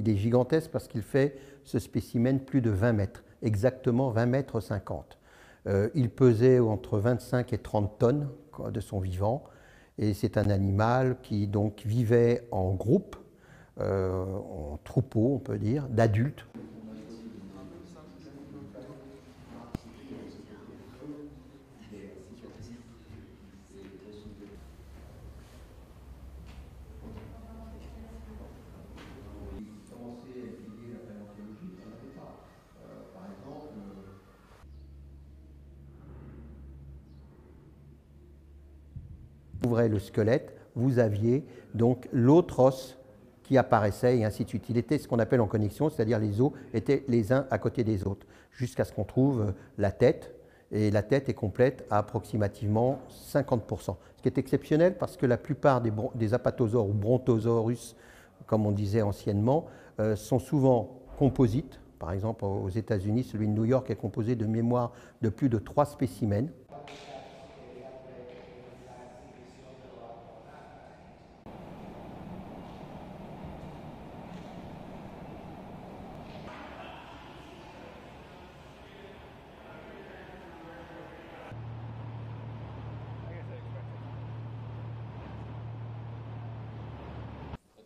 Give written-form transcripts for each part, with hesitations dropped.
il est gigantesque parce qu'il fait, ce spécimen, plus de 20 mètres, exactement 20 mètres 50. Il pesait entre 25 et 30 tonnes de son vivant, et c'est un animal qui donc vivait en groupe, en troupeau on peut dire, d'adultes. Vous ouvrez le squelette, vous aviez donc l'autre os qui apparaissait et ainsi de suite. Il était ce qu'on appelle en connexion, c'est-à-dire les os étaient les uns à côté des autres, jusqu'à ce qu'on trouve la tête, et la tête est complète à approximativement 50%. Ce qui est exceptionnel parce que la plupart des apatosaures ou brontosaurus, comme on disait anciennement, sont souvent composites. Par exemple, aux États-Unis, celui de New York est composé de mémoire de plus de 3 spécimens.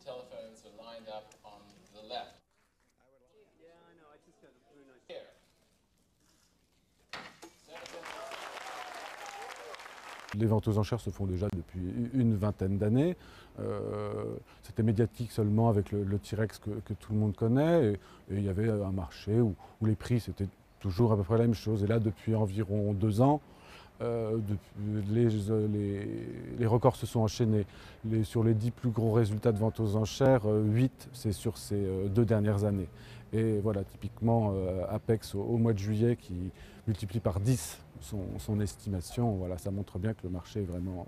Telephones are lined up on the left. Yeah, I know. I just got a very nice here. Les ventes aux enchères se font déjà depuis une vingtaine d'années. C'était médiatique seulement avec le T-Rex que tout le monde connaît. Et il y avait un marché où les prix c'était toujours à peu près la même chose. Et là, depuis environ 2 ans, les records se sont enchaînés. Sur les 10 plus gros résultats de vente aux enchères, 8 c'est sur ces 2 dernières années. Et voilà, typiquement Apex au mois de juillet qui multiplie par 10 son estimation, voilà, ça montre bien que le marché est vraiment...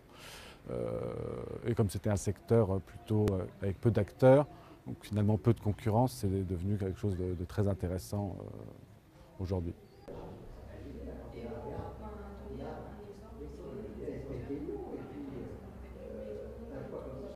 et comme c'était un secteur plutôt avec peu d'acteurs, donc finalement peu de concurrence, c'est devenu quelque chose de très intéressant aujourd'hui.